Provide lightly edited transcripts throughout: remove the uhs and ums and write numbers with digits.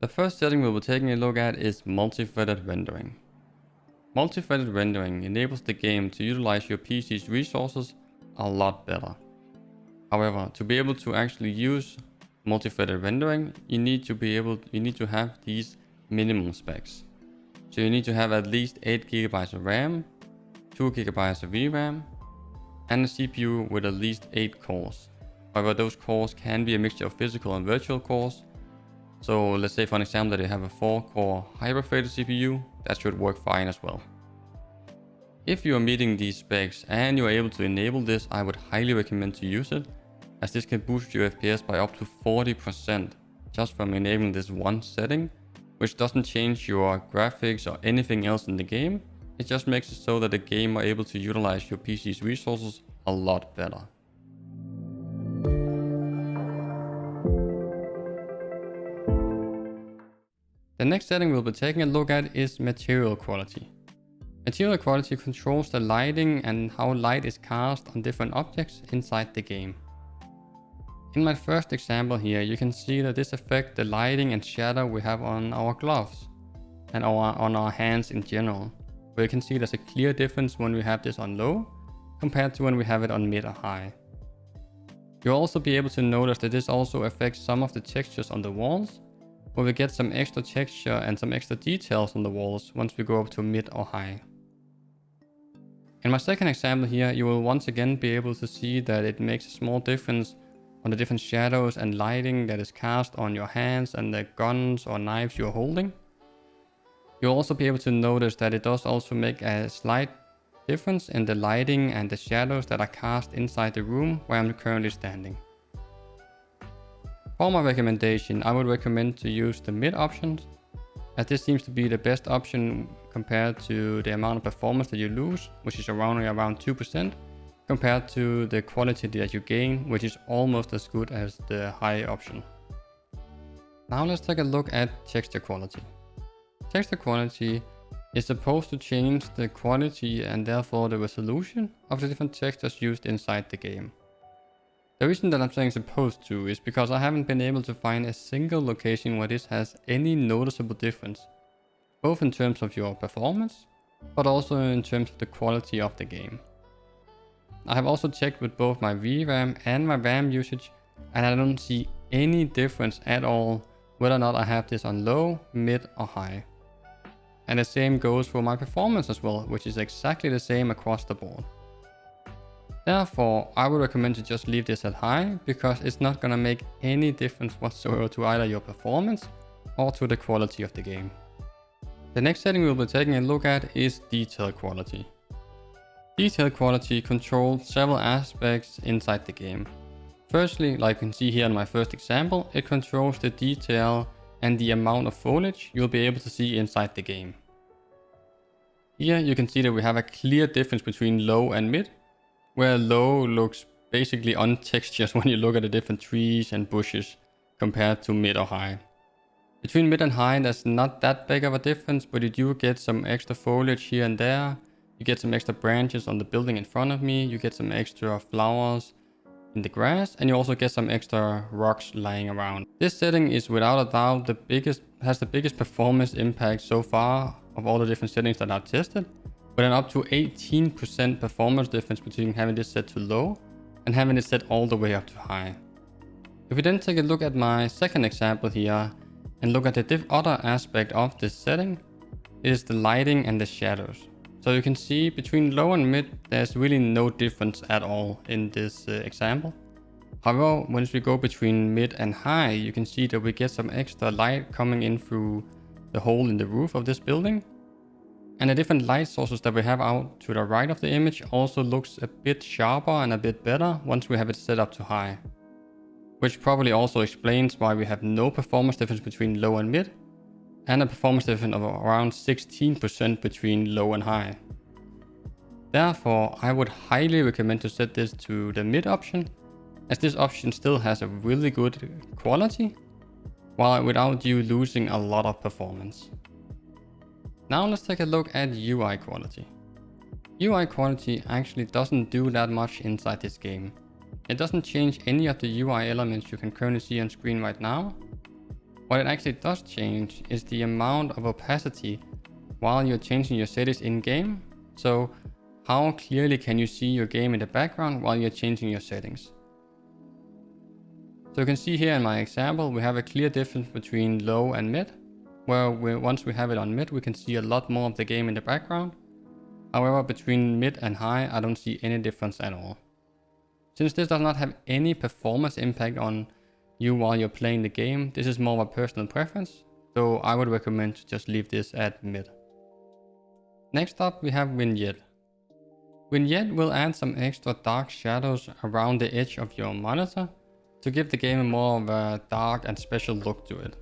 The first setting we'll be taking a look at is multi-threaded rendering. Multi-threaded rendering enables the game to utilize your PC's resources a lot better. However, to be able to actually use multi-threaded rendering, you need to have these minimum specs. So you need to have at least 8 GB of RAM, 2 GB of VRAM, and a CPU with at least 8 cores. However, those cores can be a mixture of physical and virtual cores. So let's say for an example that you have a 4-core hyper-threaded CPU, that should work fine as well. If you are meeting these specs and you are able to enable this, I would highly recommend to use it, as this can boost your FPS by up to 40% just from enabling this one setting, which doesn't change your graphics or anything else in the game. It just makes it so that the game are able to utilize your PC's resources a lot better. The next setting we'll be taking a look at is material quality. Material quality controls the lighting and how light is cast on different objects inside the game. In my first example here, you can see that this affects the lighting and shadow we have on our gloves and on our hands in general. Where you can see there's a clear difference when we have this on low compared to when we have it on mid or high. You'll also be able to notice that this also affects some of the textures on the walls, where we get some extra texture and some extra details on the walls once we go up to mid or high. In my second example here, you will once again be able to see that it makes a small difference on the different shadows and lighting that is cast on your hands and the guns or knives you're holding. You'll also be able to notice that it does also make a slight difference in the lighting and the shadows that are cast inside the room where I'm currently standing. For my recommendation, I would recommend to use the mid options, as this seems to be the best option compared to the amount of performance that you lose, which is around 2%, compared to the quality that you gain, which is almost as good as the high option. Now let's take a look at texture quality. Texture quality is supposed to change the quality and therefore the resolution of the different textures used inside the game. The reason that I'm saying supposed to is because I haven't been able to find a single location where this has any noticeable difference, both in terms of your performance, but also in terms of the quality of the game. I have also checked with both my VRAM and my RAM usage, and I don't see any difference at all whether or not I have this on low, mid or high. And the same goes for my performance as well, which is exactly the same across the board. Therefore, I would recommend to just leave this at high, because it's not gonna make any difference whatsoever to either your performance or to the quality of the game. The next setting we'll be taking a look at is detail quality. Detail quality controls several aspects inside the game. Firstly, like you can see here in my first example, it controls the detail and the amount of foliage you'll be able to see inside the game. Here you can see that we have a clear difference between low and mid, where low looks basically untextured when you look at the different trees and bushes compared to mid or high. Between mid and high there's not that big of a difference, but you do get some extra foliage here and there. You get some extra branches on the building in front of me, you get some extra flowers in the grass, and you also get some extra rocks lying around. This setting is without a doubt has the biggest performance impact so far of all the different settings that I've tested, with an up to 18% performance difference between having this set to low and having it set all the way up to high. If we then take a look at my second example here and look at the other aspect of this setting, it is the lighting and the shadows. So you can see between low and mid, there's really no difference at all in this example. However, once we go between mid and high, you can see that we get some extra light coming in through the hole in the roof of this building. And the different light sources that we have out to the right of the image also looks a bit sharper and a bit better once we have it set up to high. Which probably also explains why we have no performance difference between low and mid, and a performance difference of around 16% between low and high. Therefore, I would highly recommend to set this to the mid option, as this option still has a really good quality, while without you losing a lot of performance. Now let's take a look at UI quality. UI quality actually doesn't do that much inside this game. It doesn't change any of the UI elements you can currently see on screen right now. What it actually does change is the amount of opacity while you're changing your settings in game. So how clearly can you see your game in the background while you're changing your settings? So you can see here in my example, we have a clear difference between low and mid, where once we have it on mid, we can see a lot more of the game in the background. However, between mid and high, I don't see any difference at all. Since this does not have any performance impact on you while you're playing the game, this is more of a personal preference, so I would recommend to just leave this at mid. Next up, we have Vignette. Vignette will add some extra dark shadows around the edge of your monitor to give the game more of a dark and special look to it.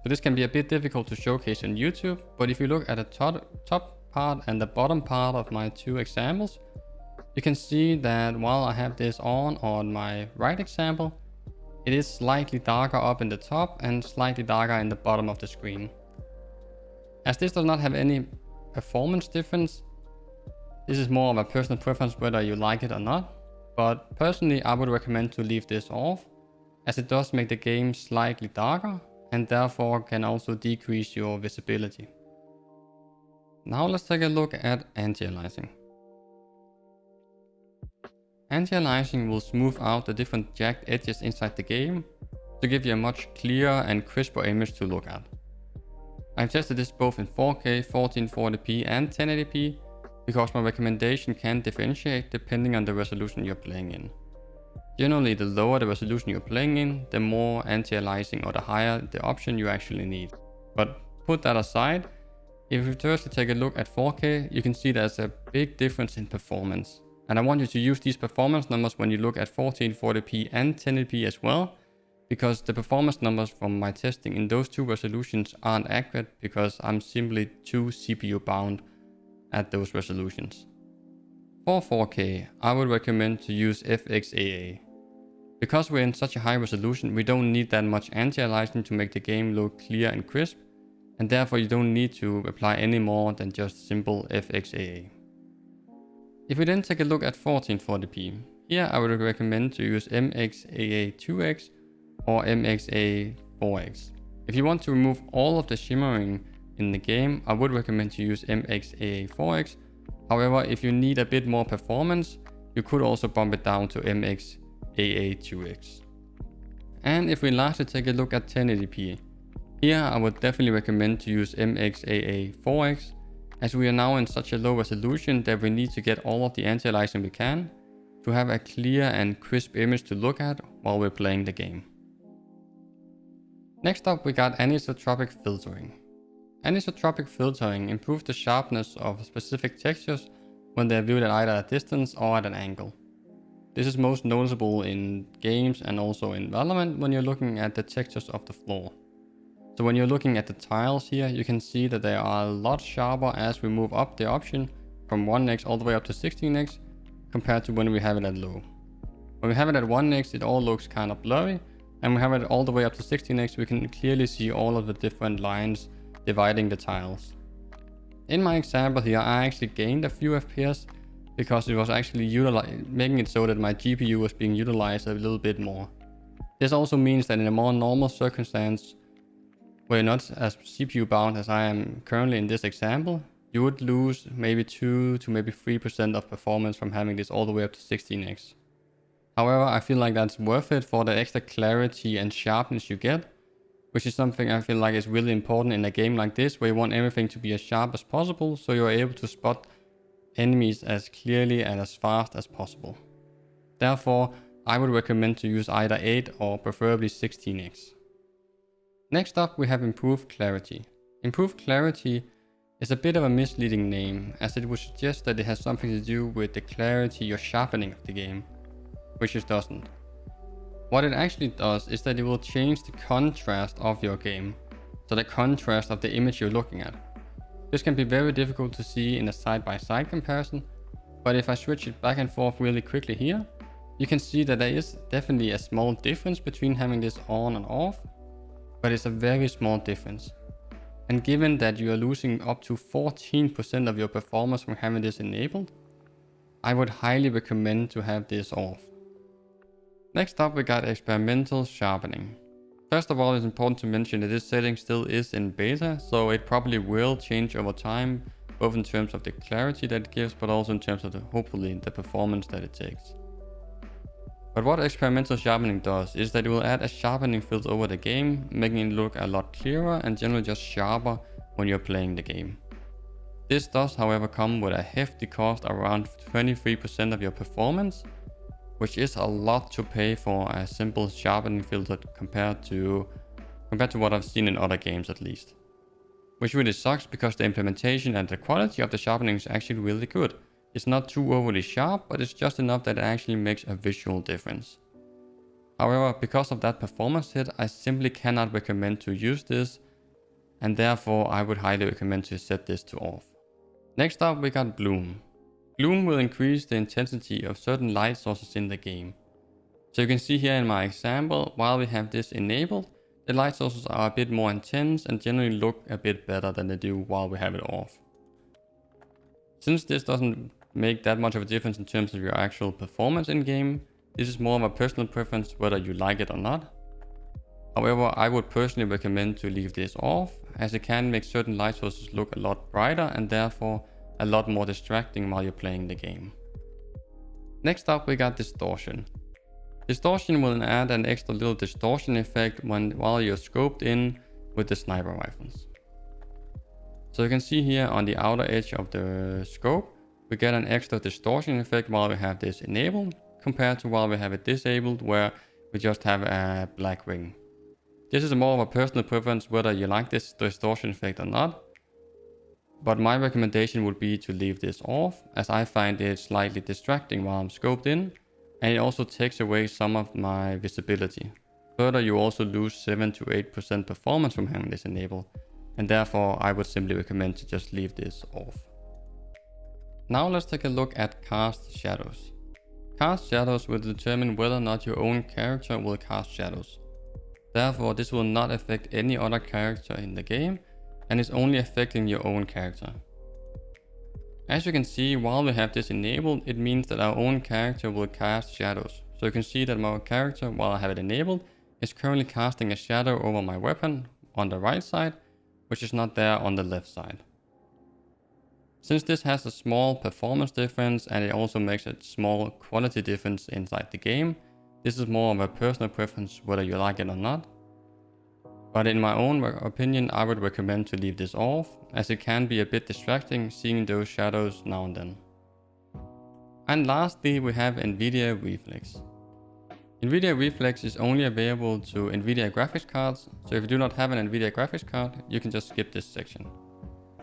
So this can be a bit difficult to showcase on YouTube, but if you look at the top part and the bottom part of my two examples, you can see that while I have this on my right example, it is slightly darker up in the top and slightly darker in the bottom of the screen. As this does not have any performance difference, this is more of a personal preference whether you like it or not, but personally I would recommend to leave this off, as it does make the game slightly darker and therefore can also decrease your visibility. Now let's take a look at anti-aliasing. Anti-aliasing will smooth out the different jagged edges inside the game to give you a much clearer and crisper image to look at. I've tested this both in 4K, 1440p and 1080p because my recommendation can differentiate depending on the resolution you're playing in. Generally, the lower the resolution you're playing in, the more anti-aliasing or the higher the option you actually need. But put that aside, if you first take a look at 4K, you can see there's a big difference in performance. And I want you to use these performance numbers when you look at 1440p and 1080p as well, because the performance numbers from my testing in those two resolutions aren't accurate because I'm simply too CPU bound at those resolutions. For 4K, I would recommend to use FXAA. Because we're in such a high resolution, we don't need that much anti-aliasing to make the game look clear and crisp, and therefore you don't need to apply any more than just simple FXAA. If we then take a look at 1440p, here I would recommend to use MXAA2X or MXAA4X. If you want to remove all of the shimmering in the game, I would recommend to use MXAA4X. However, if you need a bit more performance, you could also bump it down to MXAA2X. And if we lastly take a look at 1080p, here I would definitely recommend to use MXAA4X, as we are now in such a low resolution that we need to get all of the anti-aliasing we can to have a clear and crisp image to look at while we're playing the game. Next up, we got anisotropic filtering. Anisotropic filtering improves the sharpness of specific textures when they are viewed at either a distance or at an angle. This is most noticeable in games and also in Valorant when you're looking at the textures of the floor. So when you're looking at the tiles here, you can see that they are a lot sharper as we move up the option from 1x all the way up to 16x compared to when we have it at low. When we have it at 1x, it all looks kind of blurry, and when we have it all the way up to 16x, we can clearly see all of the different lines dividing the tiles. In my example here, I actually gained a few FPS because it was actually making it so that my GPU was being utilized a little bit more. This also means that in a more normal circumstance, where you're not as CPU bound as I am currently in this example, you would lose maybe 2 to maybe 3% of performance from having this all the way up to 16x. However, I feel like that's worth it for the extra clarity and sharpness you get, which is something I feel like is really important in a game like this, where you want everything to be as sharp as possible so you're able to spot enemies as clearly and as fast as possible. Therefore, I would recommend to use either 8 or preferably 16x. Next up, we have improved clarity. Improved clarity is a bit of a misleading name, as it would suggest that it has something to do with the clarity or sharpening of the game, which it doesn't. What it actually does is that it will change the contrast of your game, so the contrast of the image you're looking at. This can be very difficult to see in a side-by-side comparison, but if I switch it back and forth really quickly here, you can see that there is definitely a small difference between having this on and off, but it's a very small difference. And given that you are losing up to 14% of your performance from having this enabled, I would highly recommend to have this off. Next up, we got experimental sharpening. First of all, it's important to mention that this setting still is in beta, so it probably will change over time, both in terms of the clarity that it gives, but also in terms of hopefully the performance that it takes. But what experimental sharpening does is that it will add a sharpening filter over the game, making it look a lot clearer and generally just sharper when you're playing the game. This does, however, come with a hefty cost around 23% of your performance, which is a lot to pay for a simple sharpening filter compared to what I've seen in other games at least. Which really sucks because the implementation and the quality of the sharpening is actually really good. It's not too overly sharp, but it's just enough that it actually makes a visual difference. However, because of that performance hit, I simply cannot recommend to use this, and therefore I would highly recommend to set this to off. Next up we got Bloom. Bloom will increase the intensity of certain light sources in the game. So you can see here in my example, while we have this enabled, the light sources are a bit more intense and generally look a bit better than they do while we have it off. Since this doesn't make that much of a difference in terms of your actual performance in game, this is more of a personal preference whether you like it or not. However, I would personally recommend to leave this off, as it can make certain light sources look a lot brighter and therefore a lot more distracting while you're playing the game. Next up we got Distortion. Distortion will add an extra little distortion effect while you're scoped in with the sniper rifles. So you can see here on the outer edge of the scope, we get an extra distortion effect while we have this enabled, compared to while we have it disabled, where we just have a black ring. This is more of a personal preference whether you like this distortion effect or not, but my recommendation would be to leave this off, as I find it slightly distracting while I'm scoped in, and it also takes away some of my visibility. Further, you also lose 7 to 8% performance from having this enabled, and therefore I would simply recommend to just leave this off. Now let's take a look at cast shadows. Cast shadows will determine whether or not your own character will cast shadows. Therefore, this will not affect any other character in the game, and is only affecting your own character. As you can see, while we have this enabled, it means that our own character will cast shadows. So you can see that my character, while I have it enabled, is currently casting a shadow over my weapon on the right side, which is not there on the left side. Since this has a small performance difference and it also makes a small quality difference inside the game, this is more of a personal preference whether you like it or not. But in my own opinion, I would recommend to leave this off, as it can be a bit distracting seeing those shadows now and then. And lastly, we have NVIDIA Reflex. NVIDIA Reflex is only available to NVIDIA graphics cards, so if you do not have an NVIDIA graphics card, you can just skip this section.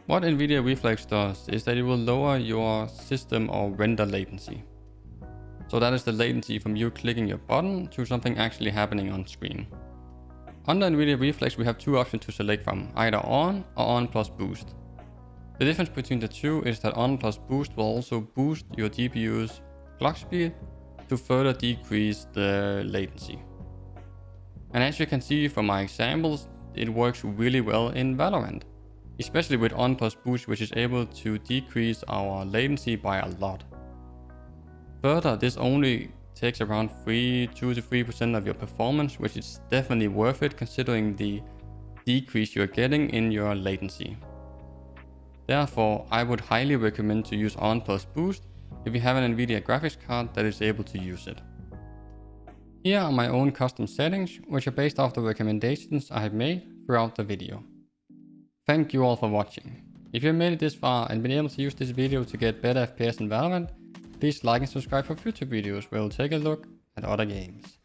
What NVIDIA Reflex does is that it will lower your system or render latency. So that is the latency from you clicking your button to something actually happening on screen. Under NVIDIA Reflex we have two options to select from, either on or on plus boost. The difference between the two is that on plus boost will also boost your GPU's clock speed to further decrease the latency. And as you can see from my examples, it works really well in Valorant, especially with on plus boost, which is able to decrease our latency by a lot. Further, this only takes around 2 to 3% of your performance, which is definitely worth it considering the decrease you're getting in your latency. Therefore, I would highly recommend to use on plus boost if you have an NVIDIA graphics card that is able to use it. Here are my own custom settings, which are based off the recommendations I have made throughout the video. Thank you all for watching. If you made it this far and been able to use this video to get better FPS in Valorant, please like and subscribe for future videos where we'll take a look at other games.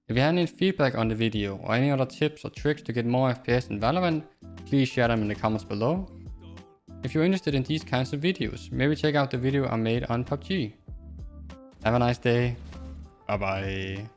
If you have any feedback on the video or any other tips or tricks to get more FPS in Valorant, please share them in the comments below. If you're interested in these kinds of videos, maybe check out the video I made on PUBG. Have a nice day. Bye bye.